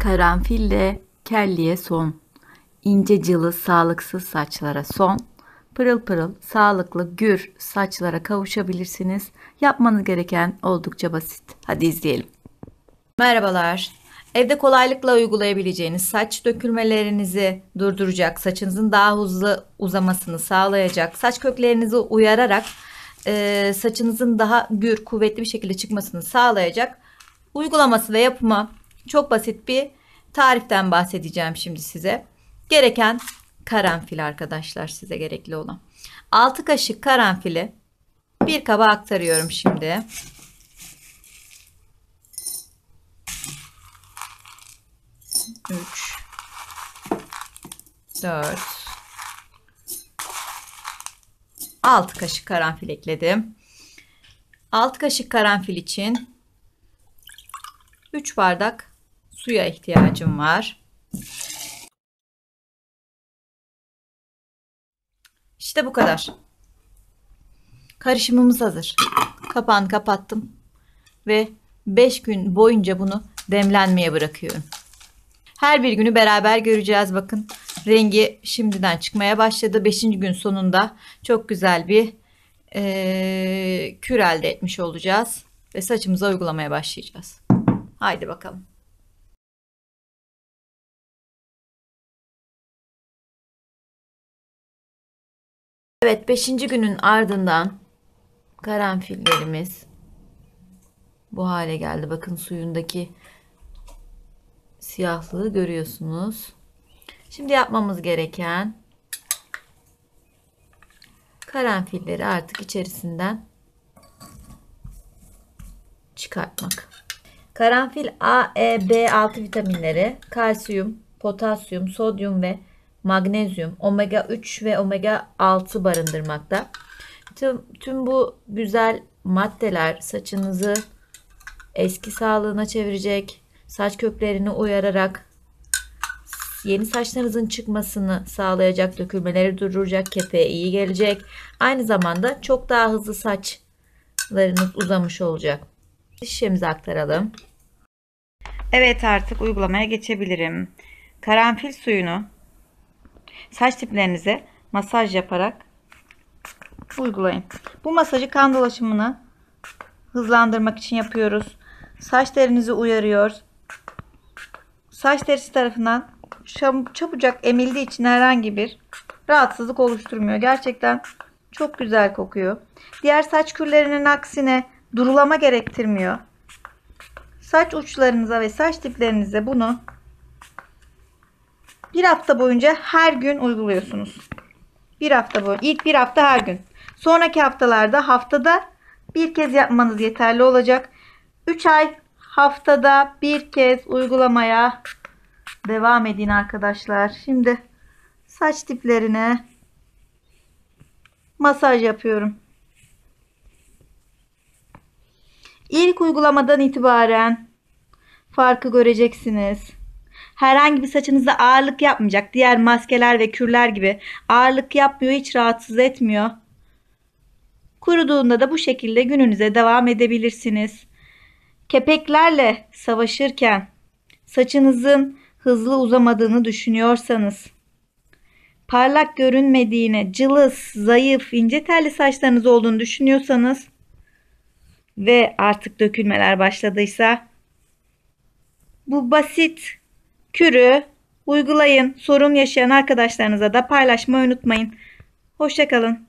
Karanfille kelliye son. İnce cılı sağlıksız saçlara son. Pırıl pırıl sağlıklı gür saçlara kavuşabilirsiniz. Yapmanız gereken oldukça basit. Hadi izleyelim. Merhabalar. Evde kolaylıkla uygulayabileceğiniz saç dökülmelerinizi durduracak, saçınızın daha hızlı uzamasını sağlayacak, saç köklerinizi uyararak saçınızın daha gür, kuvvetli bir şekilde çıkmasını sağlayacak uygulaması ve yapımı çok basit bir tariften bahsedeceğim şimdi size. Gereken karanfil arkadaşlar, size gerekli olan. 6 kaşık karanfili bir kaba aktarıyorum şimdi. Üç, 4, 6 kaşık karanfil ekledim. 6 kaşık karanfil için 3 bardak suya ihtiyacım var. İşte bu kadar. Karışımımız hazır. Kapağını kapattım ve 5 gün boyunca bunu demlenmeye bırakıyorum. Her bir günü beraber göreceğiz. Bakın rengi şimdiden çıkmaya başladı. 5. gün sonunda çok güzel bir kür elde etmiş olacağız. Ve saçımıza uygulamaya başlayacağız. Haydi bakalım. Evet, 5. günün ardından karanfillerimiz bu hale geldi. Bakın suyundaki siyahlığı görüyorsunuz. Şimdi yapmamız gereken karanfilleri artık içerisinden çıkartmak. Karanfil A, E, B6 vitaminleri, kalsiyum, potasyum, sodyum ve magnezyum, omega 3 ve omega 6 barındırmakta. Tüm bu güzel maddeler saçınızı eski sağlığına çevirecek, saç köklerini uyararak yeni saçlarınızın çıkmasını sağlayacak, dökülmeleri durduracak, kepeğe iyi gelecek. Aynı zamanda çok daha hızlı saçlarınız uzamış olacak. Şişemize aktaralım. Evet, artık uygulamaya geçebilirim. Karanfil suyunu saç diplerinize masaj yaparak uygulayın. Bu masajı kan dolaşımını hızlandırmak için yapıyoruz. Saç derinizi uyarıyor. Saç derisi tarafından çabucak emildiği için herhangi bir rahatsızlık oluşturmuyor. Gerçekten çok güzel kokuyor. Diğer saç kürlerinin aksine durulama gerektirmiyor. Saç uçlarınıza ve saç diplerinize bunu bir hafta boyunca her gün uyguluyorsunuz. Bir hafta boyunca. İlk bir hafta her gün. Sonraki haftalarda haftada bir kez yapmanız yeterli olacak. 3 ay haftada bir kez uygulamaya devam edin arkadaşlar. Şimdi saç diplerine masaj yapıyorum. İlk uygulamadan itibaren farkı göreceksiniz. Herhangi bir saçınızda ağırlık yapmayacak. Diğer maskeler ve kürler gibi ağırlık yapmıyor, hiç rahatsız etmiyor. Kuruduğunda da bu şekilde gününüze devam edebilirsiniz. Kepeklerle savaşırken saçınızın hızlı uzamadığını düşünüyorsanız, parlak görünmediğini, cılız, zayıf, ince telli saçlarınız olduğunu düşünüyorsanız ve artık dökülmeler başladıysa bu basit kürü uygulayın. Sorun yaşayan arkadaşlarınıza da paylaşmayı unutmayın. Hoşça kalın.